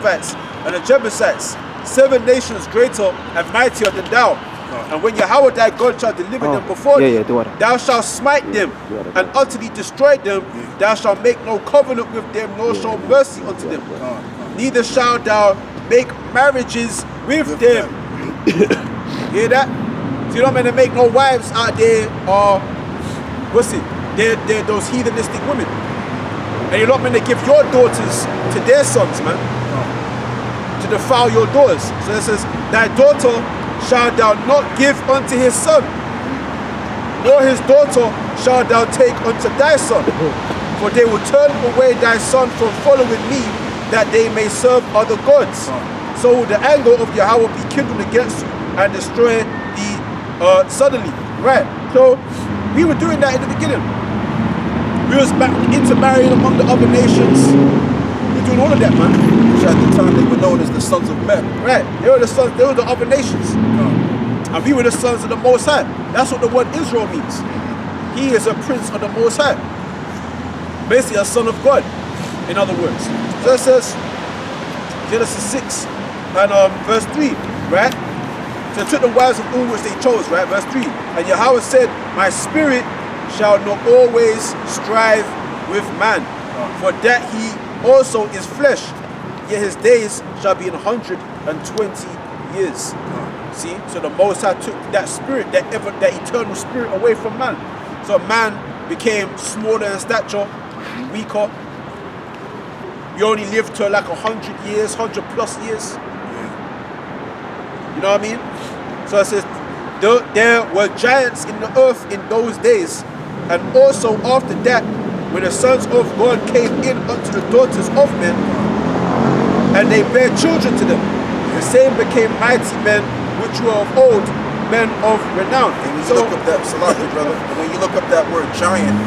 Hivites, and the Jebusites, 7 nations greater and mightier than thou. And when Yahawah thy God shall deliver them before thee, thou shalt smite them and utterly destroy them. Thou shalt make no covenant with them, nor show mercy unto them. Neither shalt thou make marriages with them. Hear that? So you don't mean to make no wives out there, or what's it? They're those heathenistic women. And you're not meant to give your daughters to their sons, man, to defile your daughters. So it says, thy daughter shalt thou not give unto his son, nor his daughter shalt thou take unto thy son, for they will turn away thy son from following me, that they may serve other gods. So will the anger of Yahawah be kindled against you and destroy thee suddenly. Right, so we were doing that in the beginning. We was back intermarrying among the other nations. We were doing all of that, man. Which at the time they were known as the sons of men. Right, they were the other nations. And we were the sons of the Most High. That's what the word Israel means. He is a prince of the Most High. Basically a son of God, in other words. So it says, Genesis 6 and verse 3, right? So they took the wives of all which they chose, right? Verse 3. And Yahawah said, my spirit shall not always strive with man, for that he also is flesh, yet his days shall be 120 years. See, so the Most High took that spirit, that eternal spirit away from man. So man became smaller in stature, weaker. You only lived to like 100 years, 100 plus years. You know what I mean? So it says, there were giants in the earth in those days, and also after that, when the sons of God came in unto the daughters of men, and they bare children to them, the same became mighty men, which were of old, men of renown. And when you look up that, Salaki, brother, and when you look up that word giant,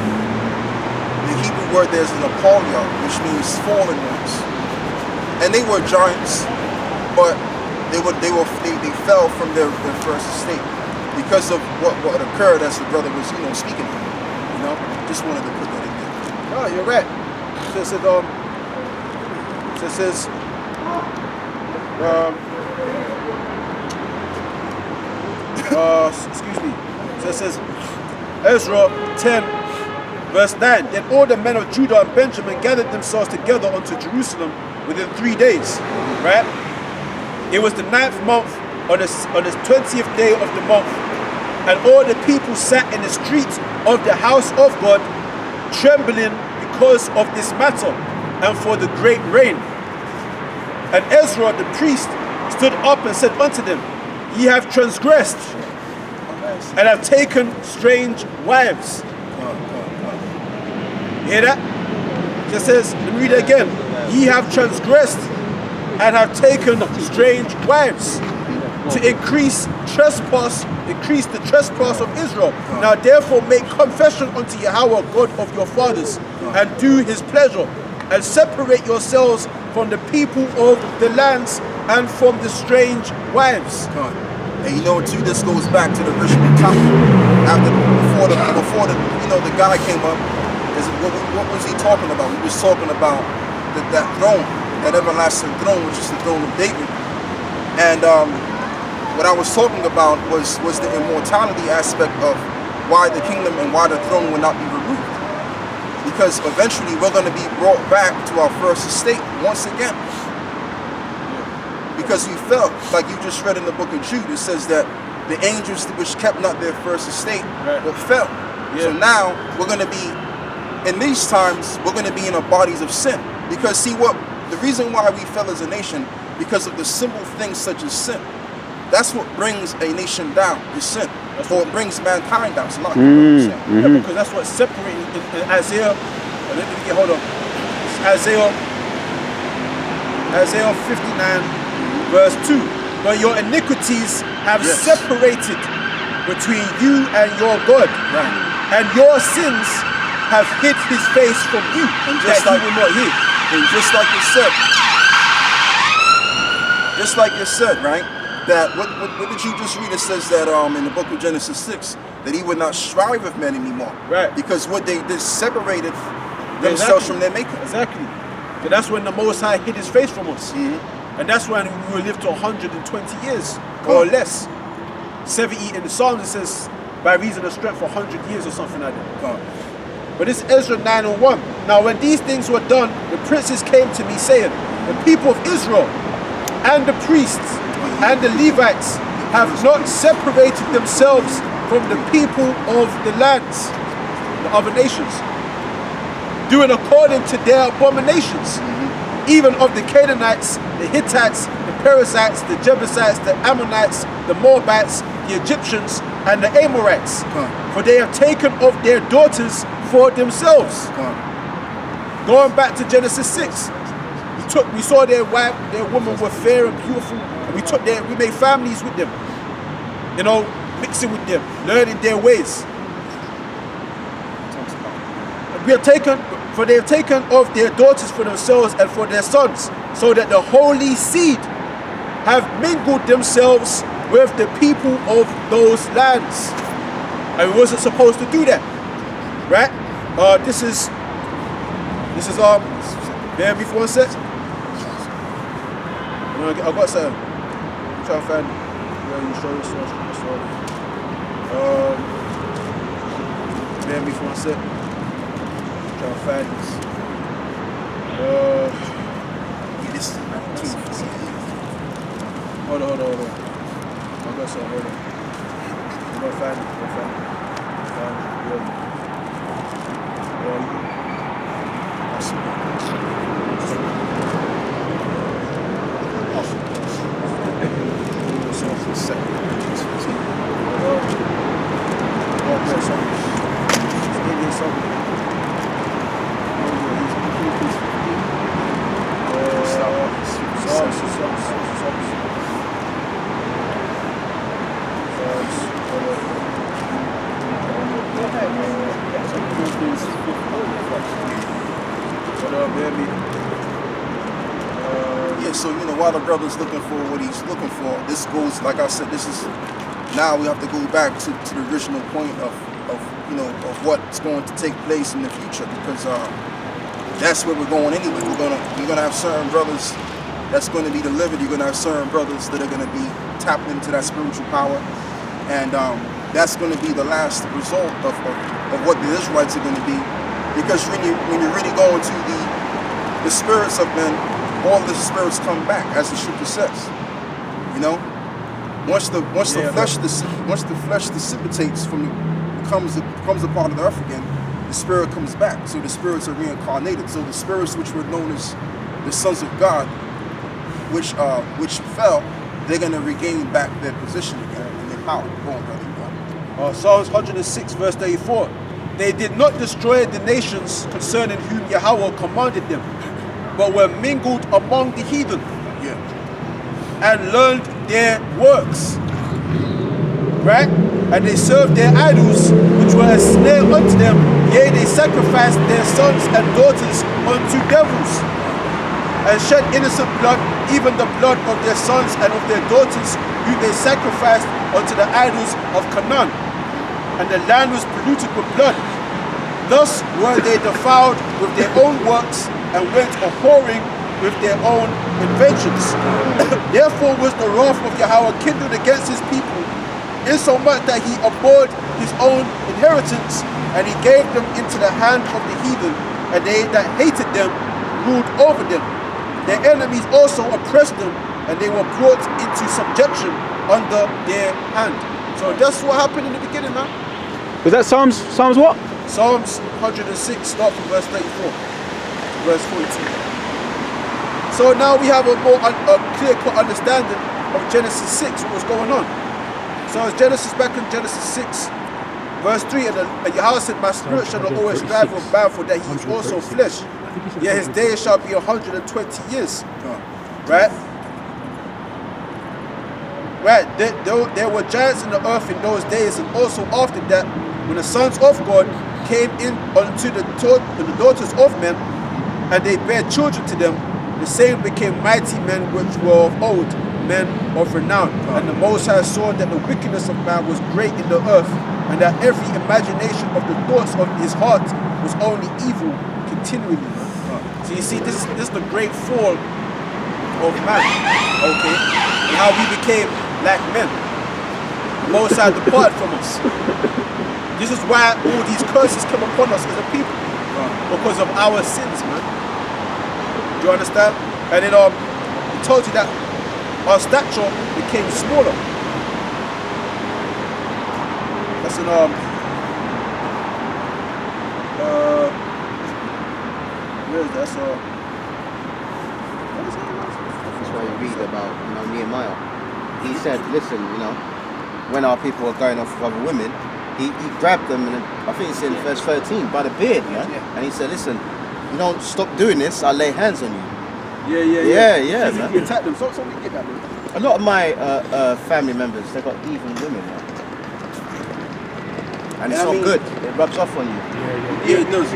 the Hebrew word there is an apolia, which means fallen ones. And they were giants, but they fell from their first estate because of what occurred as the brother was, speaking of. Just wanted to put that in there. Oh, you're right. So it says, excuse me. So it says, Ezra 10, verse 9. Then all the men of Judah and Benjamin gathered themselves together unto Jerusalem within 3 days. Right? It was the 9th month on the 20th day of the month. And all the people sat in the streets of the house of God, trembling because of this matter and for the great rain. And Ezra the priest stood up and said unto them, ye have transgressed and have taken strange wives. You hear that? It says, let me read it again. Ye have transgressed and have taken strange wives, to increase the trespass of Israel. Now therefore make confession unto Yahawah, God of your fathers, and do his pleasure, and separate yourselves from the people of the lands and from the strange wives. And too, this goes back to the original topic. Before the guy came up, what was he talking about? He was talking about that throne, that everlasting throne, which is the throne of David. And what I was talking about was the immortality aspect of why the kingdom and why the throne will not be removed. Because eventually we're going to be brought back to our first estate once again. Because we fell, like you just read in the book of Jude, it says that the angels which kept not their first estate but fell. So now we're going to be, in these times, we're going to be in our bodies of sin. Because see the reason why we fell as a nation, because of the simple things such as sin. That's what brings a nation down, is sin. Or it brings mankind down. It's a lot. Because that's what separated in Isaiah. Hold on. Isaiah 59, verse 2. But your iniquities have separated between you and your God. Right. And your sins have hid his face from you, and just that he will not hear. And just like you said, right? That what did you just read? It says that in the book of Genesis 6 that he would not strive with men anymore. Right. Because what they did separated themselves from their maker. Exactly. So that's when the Most High hid his face from us. And that's when we will live to 120 years or less. 70 in the Psalms, it says, by reason of strength for 100 years or something like that. But it's Ezra 9:1. Now when these things were done, the princes came to me saying, the people of Israel and the priests and the Levites have not separated themselves from the people of the lands, the other nations, doing according to their abominations, even of the Canaanites, the Hittites, the Perizzites, the Jebusites, the Ammonites, the Moabites, the Egyptians, and the Amorites. For they have taken of their daughters for themselves. Going back to Genesis 6, we saw their women were fair and beautiful, and we made families with them, you know, mixing with them, learning their ways. For they have taken of their daughters for themselves and for their sons, so that the holy seed have mingled themselves with the people of those lands. And we wasn't supposed to do that, right? This is bear me for 1 sec. I got something. I'm trying to find it. Yeah, you show this one. Bear me for 1 sec. I'm trying to find this. This is 19. Hold on. I got something. Hold on. I'm gonna find it. So, you know, while the brother's looking for what he's looking for, this goes, like I said, this is, now we have to go back to the original point of what's going to take place in the future, because that's where we're going anyway. You're gonna have certain brothers that's going to be delivered. You're gonna have certain brothers that are going to be tapped into that spiritual power, and that's going to be the last result of what the Israelites are going to be, because when you really go into the spirits of men, all the spirits come back, as the scripture says. You know, once the flesh dissipates becomes a part of the earth again, the spirit comes back. So the spirits are reincarnated. So the spirits which were known as the sons of God, which fell, they're gonna regain back their position again and their power. Go on, brother. Psalms 106 verse 34. They did not destroy the nations concerning whom Yahawah commanded them, but were mingled among the heathen, and learned their works, right? And they served their idols, which were a snare unto them. Yea, they sacrificed their sons and daughters unto devils, and shed innocent blood, even the blood of their sons and of their daughters, whom they sacrificed unto the idols of Canaan. And the land was polluted with blood. Thus were they defiled with their own works, and went a-whoring with their own inventions. Therefore was the wrath of Yahawah kindled against his people, insomuch that he abhorred his own inheritance, and he gave them into the hand of the heathen, and they that hated them ruled over them. Their enemies also oppressed them, and they were brought into subjection under their hand. So that's what happened in the beginning, man. Was that Psalms what? Psalms 106, start from verse 34. Verse 42. So now we have a more clear-cut understanding of Genesis 6, what was going on. So it's back in Genesis 6, verse 3, and Yahawah said, my spirit shall not always strive with man, for that he is also flesh. Yet his days shall be 120 years. Right? Right. There were giants in the earth in those days, and also after that, when the sons of God came in unto the daughters of men, and they bare children to them, the same became mighty men which were of old, men of renown. And the Most High saw that the wickedness of man was great in the earth, and that every imagination of the thoughts of his heart was only evil continually. So you see, this is the great fall of man, okay? And how we became like men. The Most High departed from us. This is why all these curses come upon us as a people. Because of our sins, man. Do you understand? And then he told you that our stature became smaller. That's in where is that? That's why you read about, Nehemiah. He said, listen, when our people were going off with other women, he grabbed them, and I think it's in verse 13, by the beard, man. Yeah. And he said, listen, you don't stop doing this, I'll lay hands on you. Yeah, man. You attack them, so we get that, man. A lot of my family members, they got even women, man. And it's not good. It rubs off on you. Yeah, it does.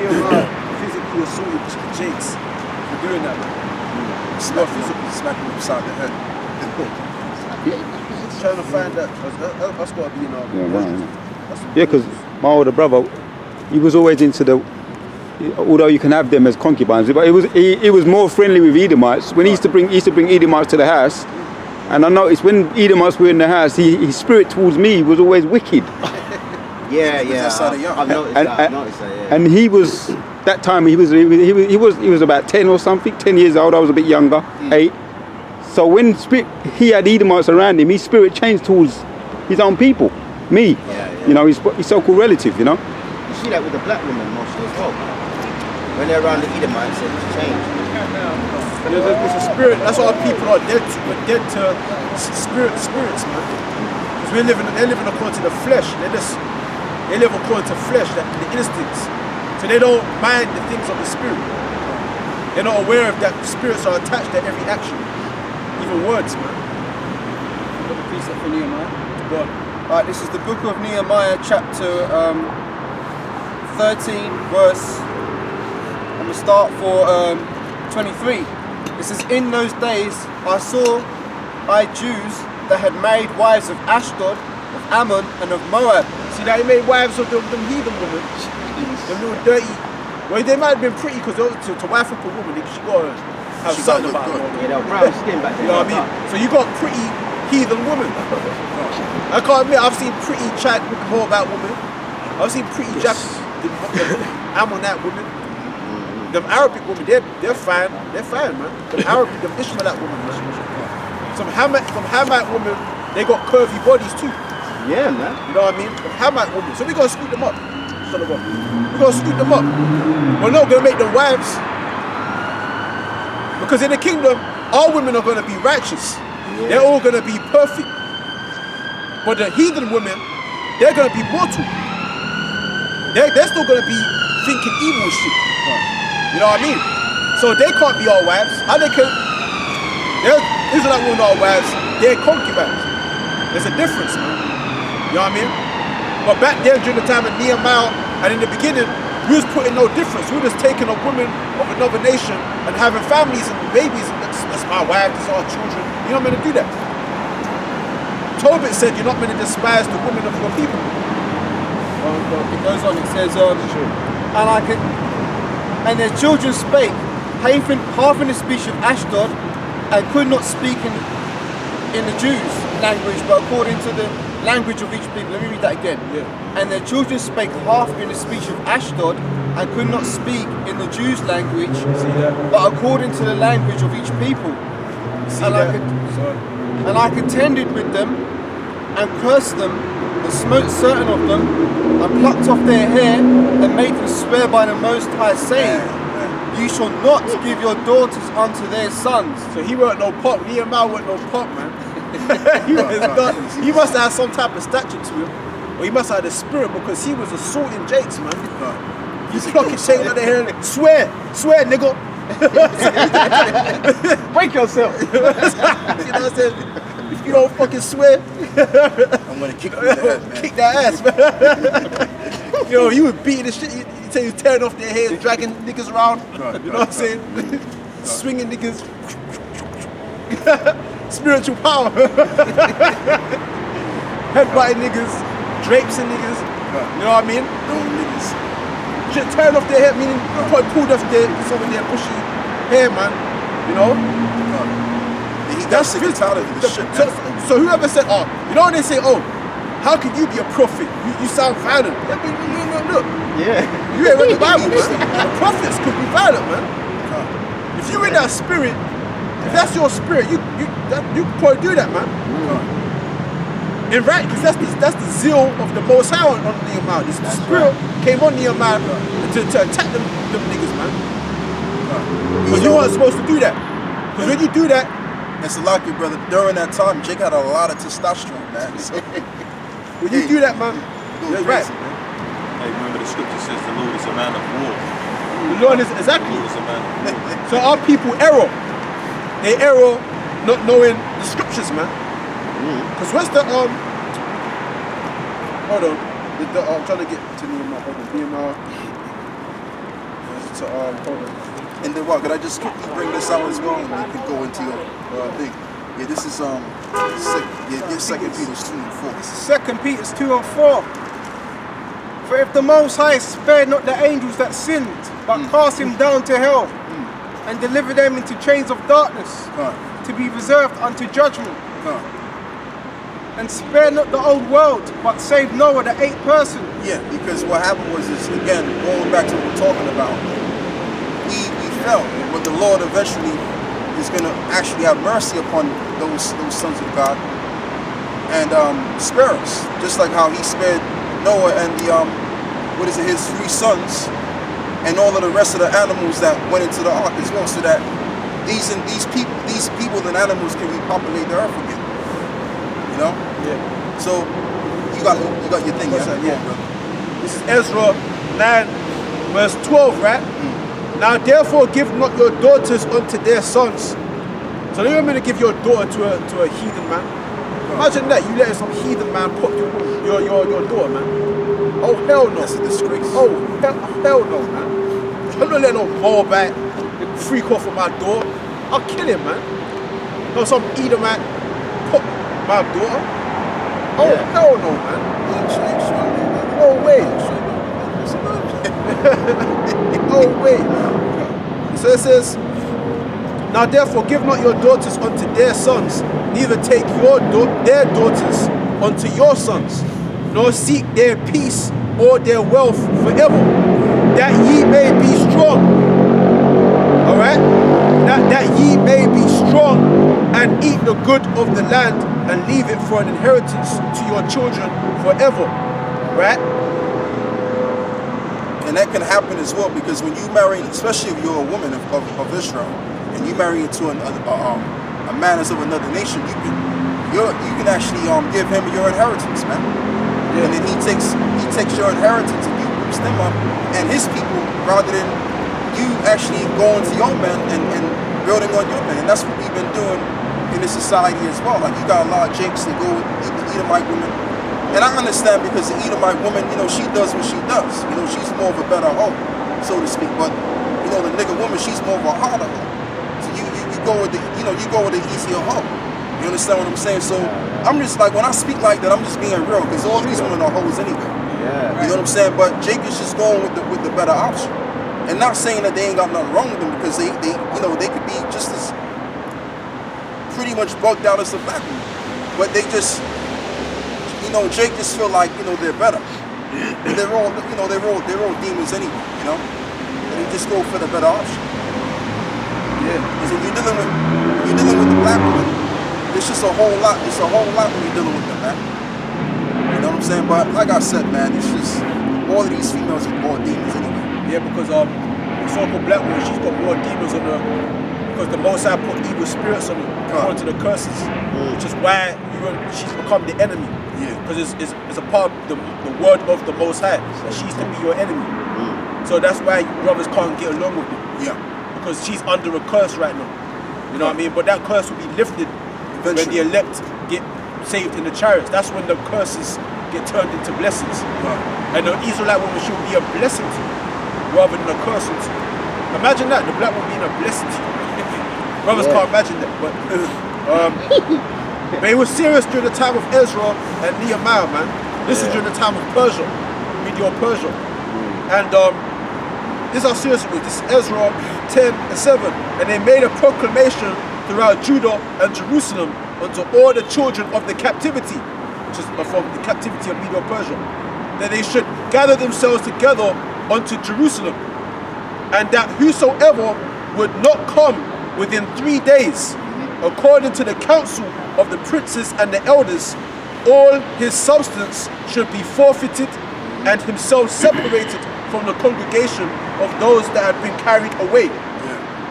Physically assaulted Jakes for doing that, man. It's not physical, smacking him beside the head. Trying to find that. That's got to be in our... Yeah, because my older brother, he was always into although you can have them as concubines, but he was more friendly with Edomites. When he used to bring Edomites to the house, and I noticed when Edomites were in the house, his spirit towards me was always wicked. Yeah. I've noticed that. Yeah. And he was, that time he was about 10 or something, 10 years old. I was a bit younger, 8. So when he had Edomites around him, his spirit changed towards his own people, me. His so-called relative. You see that with the black women mostly as well. When they're around the Edomites, it's changed. There's a spirit. That's why people are dead to. We're dead to spirits, man. Because they're living according to the flesh. They live according to flesh, the instincts. So they don't mind the things of the spirit. They're not aware of that spirits are attached to every action, even words, man. Got the precept for Nehemiah. Go on. Alright, this is the book of Nehemiah, chapter 13, verse. I'm gonna start for 23. It says, in those days I saw Jews that had made wives of Ashdod, of Ammon, and of Moab. See that he made wives of them heathen women. Them little dirty. Well, they might have been pretty because to wife up a woman, she got to have something about her. Yeah, they're brown skin back then. You know what I mean? So you got pretty heathen women. I can't admit, I've seen pretty Chad about women. I've seen pretty Jack Ammonite women. Them Arabic women, they're fine. They're fine, man. Them Ishmaelite women, man. Some Hamite women, they got curvy bodies too. Yeah, man. You know what I mean? Them Hamite women. So we gotta scoot them up. We gotta scoot them up. We're not gonna make them wives. Because in the kingdom, all women are gonna be righteous. Yeah. They're all gonna be perfect. But the heathen women, they're gonna be mortal. They're still gonna be thinking evil shit. You know what I mean? So they can't be our wives. How they can? Israelite women are our wives. They're concubines. There's a difference, man. You know what I mean? But back then, during the time of Nehemiah, and in the beginning, we was putting no difference. We were just taking a woman of another nation and having families and babies. And that's my wife. These are our children. You're not meant to do that. Tobit said you're not meant to despise the women of your people. It goes on. It says, and their children spake half in the speech of Ashdod, and could not speak in the Jews' language, but according to the language of each people. Let me read that again. Yeah. And their children spake half in the speech of Ashdod, and could not speak in the Jews' language, but according to the language of each people. And I contended with them, and cursed them, and smote certain of them, and plucked off their hair, and made them swear by the Most High, saying, you shall not give your daughters unto their sons. So he weren't no pop. Nehemiah weren't no pop, man. He must have had some type of stature to him. Or he must have had a spirit, because he was assaulting Jakes, man. He's plucking, shaking out their hair and swear, nigga. Break yourself. You know what I'm saying? If you don't fucking swear, I'm gonna kick you in the head, man. Kick that ass, man. Yo, you was beating the shit. You tell you tearing off their hair, dragging niggas around. You know what I'm saying? Swinging niggas. Spiritual power. Headbutting niggas, drapesing niggas. You know what I mean? No niggas. Shit tearing off their hair, meaning probably pulled off some of their bushy hair, man. You know? He got sick and tired of this shit, man. So whoever said, oh, you know when they say, oh, how can you be a prophet? You sound violent. Yeah, but look. Yeah. You ain't read the Bible, man. The prophets could be violent, man. If you're in that spirit, if that's your spirit, you can probably do that, man. And right, because that's the zeal of the Most High on Nehemiah. The spirit came on Nehemiah to attack them niggas, man. But you weren't supposed to do that. Because when you do that, it's a lucky brother. During that time, Jake had a lot of testosterone, man. So, when you do that, man, that's right. Hey, remember the scripture says the Lord is a man of war. The Lord is exactly. The Lord is a man of war. So our people error. They error not knowing the scriptures, man. Because what's the hold on. I'm trying to get to Nehemiah. Hold on. Hold on. And then what? Could I just quickly bring this out as well, and you can go into your thing. Yeah, this is 2 Peter 2 and 4. This is 2 Peter 2 and 4. For if the Most High spared not the angels that sinned, but cast him down to hell, and delivered them into chains of darkness, to be reserved unto judgment, and spared not the old world, but saved Noah, the 8th person. Yeah, because what happened was, again, going back to what we're talking about, we fell, but the Lord eventually is going to actually have mercy upon those sons of God and spare us, just like how he spared Noah and his 3 sons and all of the rest of the animals that went into the ark as well, so that these people and animals can repopulate the earth again. You know? Yeah. So you got your thing. Yeah. This is Ezra 9 verse 12, right? Now therefore give not your daughters unto their sons. So you're going to give your daughter to a heathen man. Imagine that, you letting some heathen man put your daughter, man. Oh hell no. That's a disgrace. Oh hell no, man. I'm not letting no Moabite freak off of my door. I'll kill him, man. No, some Edomite put my daughter. Oh hell no, man. No way. No way. So it says, now therefore give not your daughters unto their sons, neither take their daughters unto your sons, nor seek their peace or their wealth forever, that ye may be strong. Alright? That ye may be strong and eat the good of the land and leave it for an inheritance to your children forever. Right? And that can happen as well, because when you marry, especially if you're a woman of Israel, and you marry into a man that's of another nation, you can actually give him your inheritance, man. Yeah. And then he takes your inheritance and you boost them up and his people, rather than you actually going to your men and building on your men. And that's what we've been doing in this society as well. Like, you got a lot of Jakes that go with the Edomite women. And I understand, because the Edomite woman, she does what she does. She's more of a better hoe, so to speak. But the nigga woman, she's more of a harder hoe. So you go with the easier hoe. You understand what I'm saying? So I'm just like, when I speak like that, I'm just being real, because all these women are hoes anyway. Yeah. You know what I'm saying? But Jake is just going with the better option, and not saying that they ain't got nothing wrong with them, because they could be just as pretty much bugged out as the black women, but they just. Jake just feel like, they're better. But they're all demons anyway, And they just go for the better option. Yeah. Because when you're dealing with the black woman, it's just a whole lot. It's a whole lot when you're dealing with them, man. You know what I'm saying? But like I said, man, it's just all of these females are more demons anyway. Yeah, because the so-called black woman, she's got more demons on her, because the Most High put evil spirits on her, according to the curses, which is why she's become the enemy. Yeah. Because it's a part of the word of the Most High, that she's to be your enemy. So that's why you brothers can't get along with her. Yeah. Because she's under a curse right now. You know what I mean? But that curse will be lifted when the elect get saved in the chariots. That's when the curses get turned into blessings. Right. And the Israelite woman should be a blessing to you, rather than a curse to you. Imagine that, the black woman being a blessing to you. Brothers can't imagine that. But it was serious during the time of Ezra and Nehemiah, man. This is during the time of Persia, Medio Persia. And This is how serious it was. This is Ezra 10 and 7. And they made a proclamation throughout Judah and Jerusalem unto all the children of the captivity, which is from the captivity of Medo-Persia, that they should gather themselves together unto Jerusalem, and that whosoever would not come within 3 days, according to the counsel of the princes and the elders, all his substance should be forfeited, and himself separated from the congregation of those that had been carried away.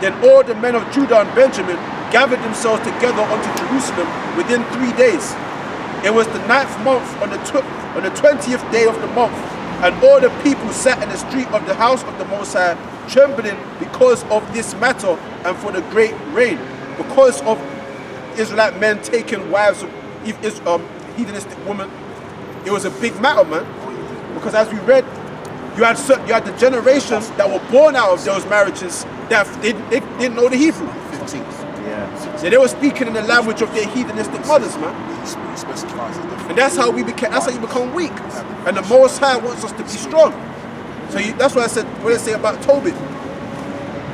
Then all the men of Judah and Benjamin gathered themselves together unto Jerusalem within 3 days. It was the 9th month on the 20th day of the month, and all the people sat in the street of the house of the Most High, trembling because of this matter and for the great rain, because of Israelite men taking wives of heathenistic women. It was a big matter, man, because as we read, you had the generations that were born out of those marriages that they didn't know the Hebrew. So they were speaking in the language of their heathenistic mothers, man. And that's how we became. That's how you become weak. And the Most High wants us to be strong. So that's what I said. What I say about Tobit.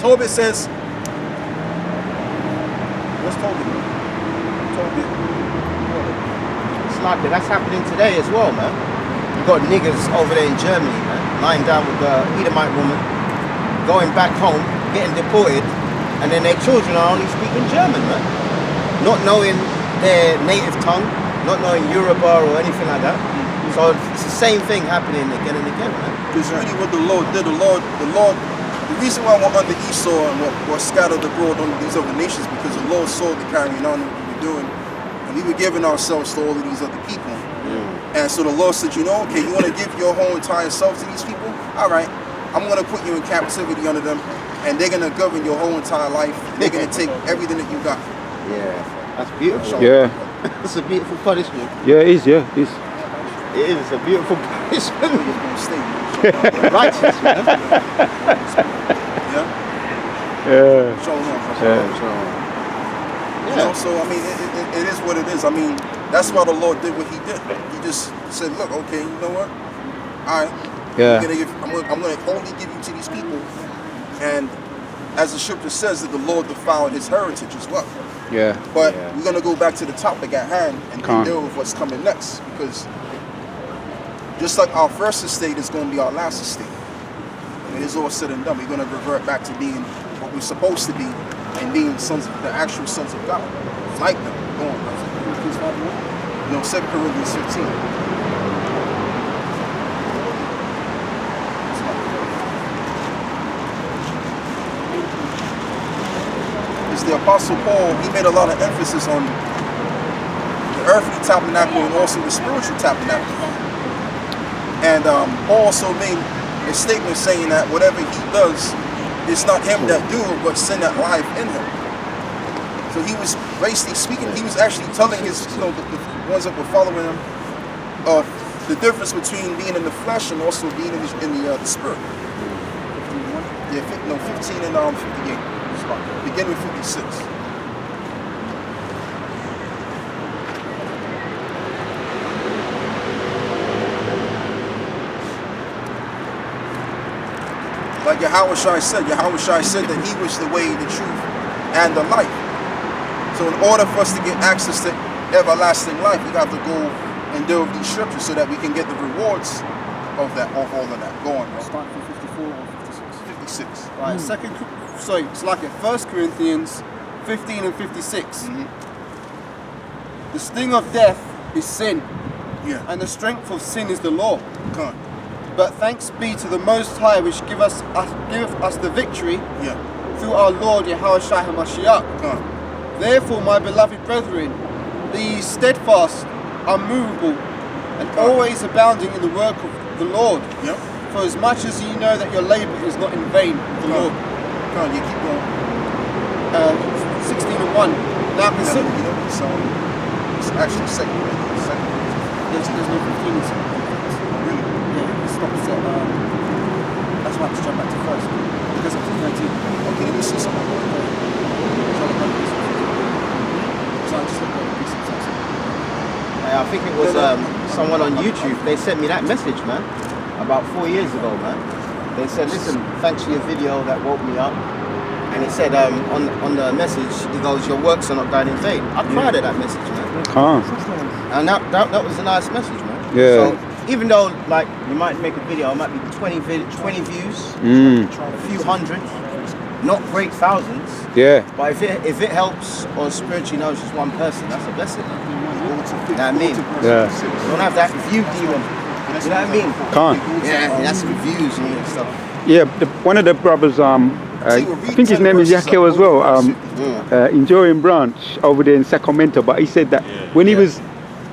Tobit says, what's Tobit? Tobit. It's like that. That's happening today as well, man. You've got niggas over there in Germany, man, lying down with the Edomite woman, going back home, getting deported, and then their children are only speaking German, man. Not knowing their native tongue, not knowing Yoruba or anything like that. So it's the same thing happening again and again, man. Because really what the Lord did, the reason why we're under Esau and we're scattered abroad under these other nations, because the Lord saw the carrying on that we were doing, and we were giving ourselves to all of these other people. And so the Lord said, you know, okay, you want to give your whole entire self to these people? All right, I'm going to put you in captivity under them, and they're going to govern your whole entire life. They're going to take everything that you got. Yeah, that's beautiful. Yeah. It's a beautiful punishment. Yeah, it is, yeah. It is. It is a beautiful punishment. Righteous, man. Yeah. Show them. Yeah. You know, so I mean, it is what it is. I mean, that's why the Lord did what He did. He just said, "Look, okay, you know what? All right, Yeah. I'm gonna only give you to these people." And as the Scripture says, that the Lord defiled His heritage as well. Yeah. But we're gonna go back to the topic at hand and deal with what's coming next, because just like our first estate is going to be our last estate. When it's all said and done, we're going to revert back to being what we're supposed to be and being the actual sons of God. Like them. Go on, brother. No, 2 Corinthians 15. It's the Apostle Paul. He made a lot of emphasis on the earthly tabernacle and also the spiritual tabernacle. And Paul also made a statement saying that whatever he does, it's not him that do it, but sin that life in him. So he was basically speaking, he was actually telling his, the ones that were following him, the difference between being in the flesh and also being in the spirit. 15 and 58. Begin with 56. Like Yahawashi said that he was the way, the truth, and the life. So in order for us to get access to everlasting life, we have to go and deal with these scriptures so that we can get the rewards of all of that. Go on, bro. Start from 54 or 56. 56. Right, it's like in 1 Corinthians 15 and 56. The sting of death is sin. Yeah. And the strength of sin is the law. Come on. But thanks be to the Most High, which giveth us the victory through our Lord Yahawashi HaMashiach. Therefore, my beloved brethren, be ye steadfast, unmovable, and always abounding in the work of the Lord. Yep. For as much as ye know that your labor is not in vain, the Lord. Come on, you keep going. 16 and 1. Now consider. It's actually 2 Corinthians. There's no 15 in 2 Really? Yeah, it stops at, that's why I have to jump back to first. Because up to 13. Okay, let me see something. I think it was someone on YouTube. They sent me that message, man, about 4 years ago, man. They said, listen, thanks for your video that woke me up. And he said on the message, he goes, your works are not going in vain. I cried at that message, man. And that was a nice message, man. Yeah. So even though like you might make a video, it might be 20 views, a few hundred, not great thousands. Yeah. But if it helps or spiritually knows just one person, that's a blessing. You know what I mean? Yeah. You don't have that view demon. You know what I mean? Can't. Yeah, that's the views and stuff. Yeah, one of the brothers, I think his name is Yahawah as well, Enjoying Branch over there in Sacramento, but he said that when he was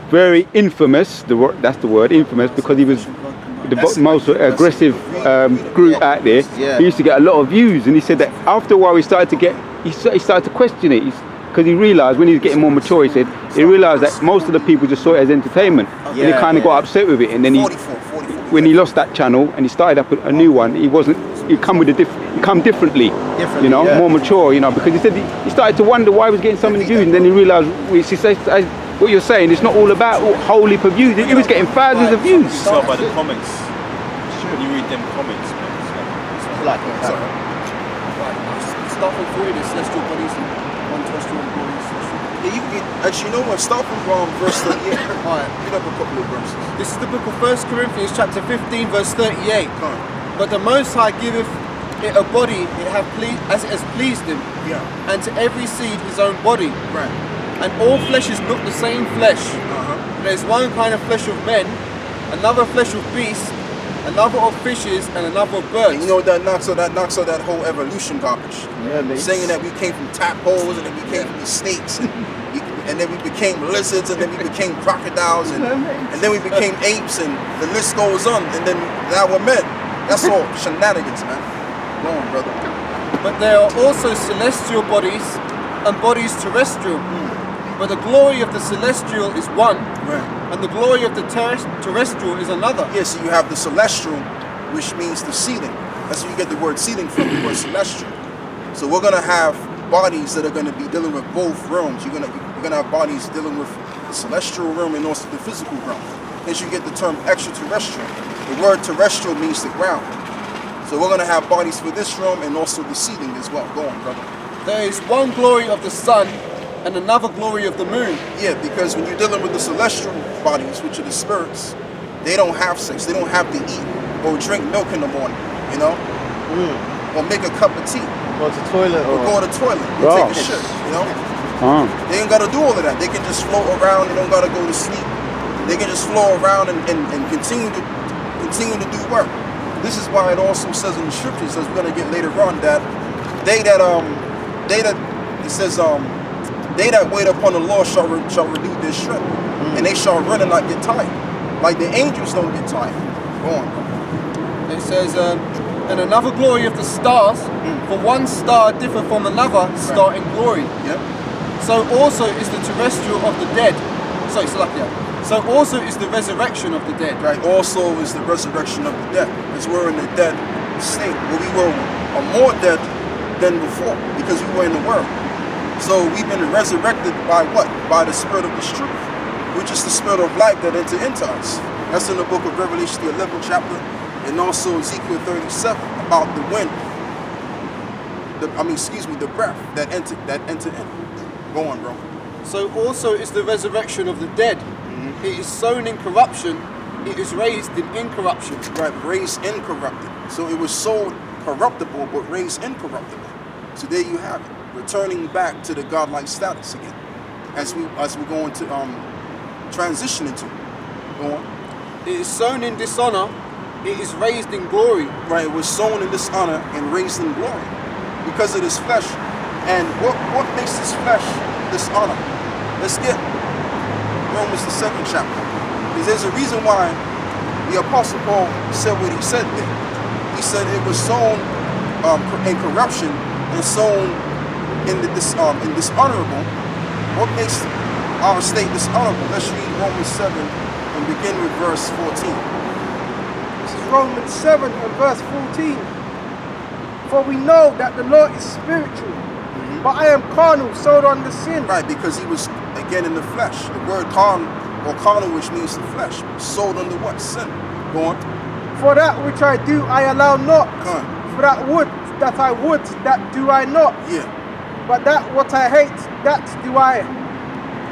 very infamous, that's the word, infamous, because he was the most aggressive group out there, he used to get a lot of views, and he said that after a while he started to question it, because he realised when he was getting more mature, he realised that most of the people just saw it as entertainment, and he kind of got upset with it, and then when he lost that channel and he started up a new one, he come differently, you know, more mature, you know, because he said he started to wonder why he was getting so many views, and then he realised, what you're saying, it's not all about wholly per views. He was getting thousands of views. You tell by the comments. When you read them comments, man, it's like Start from 40, the celestial bodies and non-terrestrial bodies. Actually, you know what? Start from verse 38. Alright, read up a couple of verses. This is the book of 1 Corinthians chapter 15 verse 38. But the Most High giveth it a body as it has pleased him, and to every seed his own body. Right. And all flesh is not the same flesh. There is one kind of flesh of men, another flesh of beasts, another of fishes, and another of birds. And you know what that knocks out? That knocks out that whole evolution garbage. Saying that we came from tadpoles, and then we came from the snakes, and then we became lizards, and then we became crocodiles, and then we became apes, and the list goes on, and then now we're men. That's all shenanigans, man. Go on, brother. But there are also celestial bodies and bodies terrestrial. But the glory of the celestial is one, and the glory of the terrestrial is another. So you have the celestial, which means the ceiling. That's where you get the word ceiling from, the word celestial. So we're gonna have bodies that are gonna be dealing with both realms. You're gonna have bodies dealing with the celestial realm and also the physical realm. Hence you get the term extraterrestrial. The word terrestrial means the ground. So we're gonna have bodies for this realm and also the ceiling as well. Go on, brother. There is one glory of the sun and another glory of the moon. Yeah, because when you're dealing with the celestial bodies, which are the spirits, they don't have sex. They don't have to eat or drink milk in the morning, you know? Or make a cup of tea. Go to the toilet. Or go to the toilet. Or take a shit, you know? They ain't gotta do all of that. They can just float around. They don't gotta go to sleep. They can just float around and continue to do work. This is why it also says in the scriptures, as we're gonna get later on, that they that wait upon the Lord shall renew their strength, and they shall run and not get tired. Like the angels don't get tired. Go on. It says, and another glory of the stars, for one star differeth from another star in glory. So also is the terrestrial of the dead. So also is the resurrection of the dead. Right. Also is the resurrection of the dead, as we're in the dead state, where we were more dead than before, because we were in the world. So we've been resurrected by what? By the spirit of the truth, which is the spirit of life that entered into us. That's in the book of Revelation, the 11th chapter, and also Ezekiel 37 about the wind. The breath that entered in. Go on, bro. So also is the resurrection of the dead. It is sown in corruption, it is raised in incorruption. Right, raised incorrupted. So it was sown corruptible, but raised incorruptible. So there you have it. Returning back to the godlike status again, as we're going to transition into. Go on. It is sown in dishonor, it is raised in glory. Right, it was sown in dishonor and raised in glory because of this flesh. And what makes this flesh dishonor? Let's get Romans the 7th chapter, because there's a reason why the Apostle Paul said what he said there. He said it was sown in corruption and sown in dishonorable. What makes our state dishonorable? Let's read Romans 7 and begin with verse 14. This is Romans 7 and verse 14. For we know that the law is spiritual, but I am carnal, sold under sin. Right, because he was again in the flesh. The word carnal, which means the flesh, sold under what? Sin. Go on. For that which I do, I allow not. For that would, that I would, that do I not. Yeah. But that what I hate, that do I.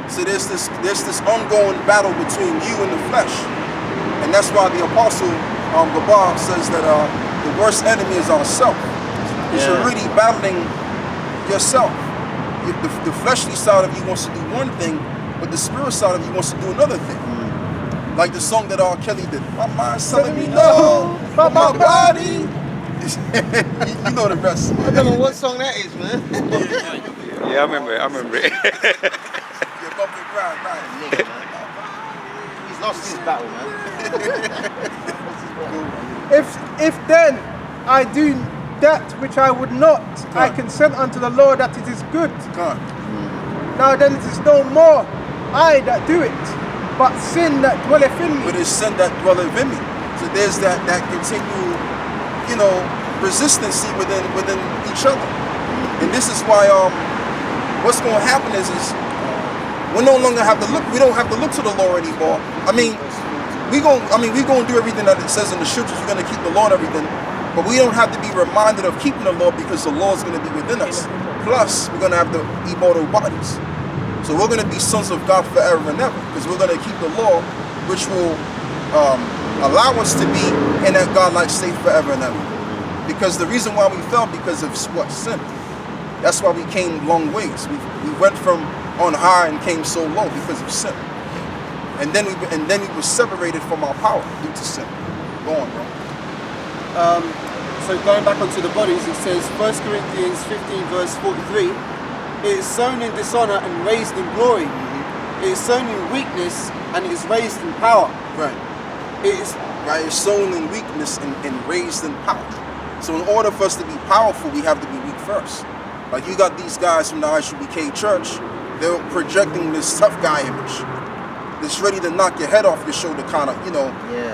So there's this ongoing battle between you and the flesh. And that's why the apostle Gabar says that the worst enemy is ourself. Because you're really battling yourself. The fleshly side of you wants to do one thing, but the spirit side of you wants to do another thing. Like the song that R. Kelly did. My mind's telling me no, but my body. You know the rest. I don't know what song that is, man. Yeah, I remember it. You're bumping ground, right? He's lost his battle, man. If then I do that which I would not, I consent unto the law that it is good. Now then it is no more I that do it, but sin that dwelleth in me. But it's sin that dwelleth in me. So there's that continual, resistance within each other. And this is why what's going to happen is we no longer have to look. We don't have to look to the law anymore. We going to do everything that it says in the scriptures. We're going to keep the law and everything, but we don't have to be reminded of keeping the law because the law is going to be within us. Plus, we're going to have the immortal bodies. So we're going to be sons of God forever and ever because we're going to keep the law, which will allow us to be in that God-like state forever and ever. Because the reason why we fell because of what? Sin. That's why we came long ways. We went from on high and came so low because of sin. And then we were separated from our power due to sin. Go on, bro. So going back onto the bodies, it says 1 Corinthians 15 verse 43, it is sown in dishonor and raised in glory. It is sown in weakness and it is raised in power. Right. It's sown in weakness and raised in power. So in order for us to be powerful, we have to be weak first. Like you got these guys from the ISUBK church, they're projecting this tough guy image. That's ready to knock your head off your shoulder kind of,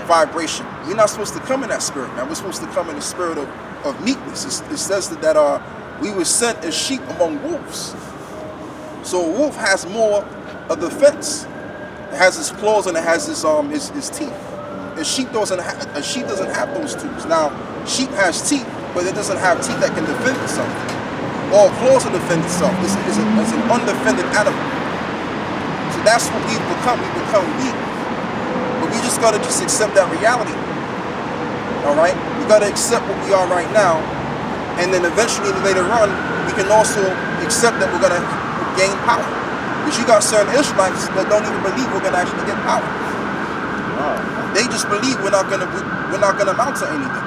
vibration. We're not supposed to come in that spirit, man. We're supposed to come in the spirit of meekness. It says that we were sent as sheep among wolves. So a wolf has more of the fence. It has his claws and it has his teeth. A sheep doesn't have those tools. Now, sheep has teeth, but it doesn't have teeth that can defend itself. Or claws to defend itself. It's an undefended animal. So that's what we've become. We become weak. But we just gotta accept that reality. Alright? We gotta accept what we are right now. And then eventually later on, we can also accept that we're gonna gain power. Because you got certain Israelites that don't even believe we're gonna actually get power. They just believe we're not gonna amount to anything,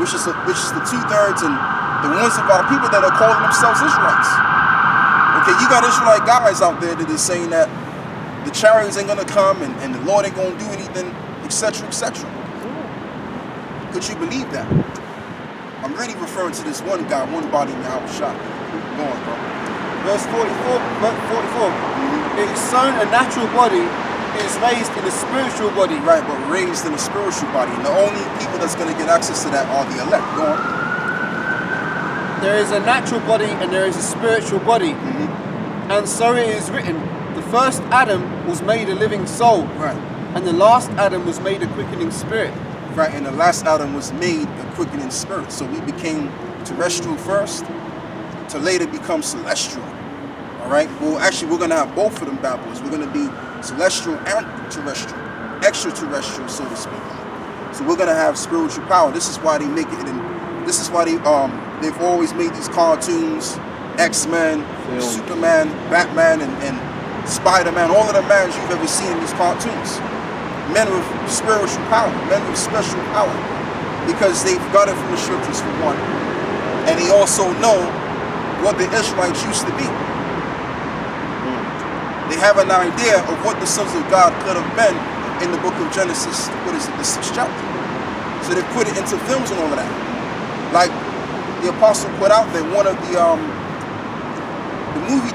which is the 2/3 and the ones of our people that are calling themselves Israelites. Okay, you got Israelite guys out there that is saying that the chariots ain't gonna come and the Lord ain't gonna do anything, etc., etc. Could you believe that? I'm really referring to this one guy, one body in the Yahawashi. Go on, bro. Verse 44. It is sown a natural body. It is raised in a spiritual body. Right, but raised in a spiritual body. And the only people that's going to get access to that are the elect. Go on. There is a natural body and there is a spiritual body. And so it is written, the first Adam was made a living soul. Right. And the last Adam was made a quickening spirit. Right, and the last Adam was made a quickening spirit. So we became terrestrial first to later become celestial. All right? Well, actually, we're going to have both of them Babylons. We're going to be celestial and terrestrial, extraterrestrial, so to speak. So we're gonna have spiritual power. This is why they make it, and this is why they've always made these cartoons, X-Men, Superman, Batman, and Spider-Man, all of the mans you've ever seen in these cartoons. Men with spiritual power, men with special power, because they've got it from the scriptures for one, and they also know what the Israelites used to be. They have an idea of what the sons of God could have been in the book of Genesis, the 6th chapter. So they put it into films and all of that. Like the apostle put out there, one of the movie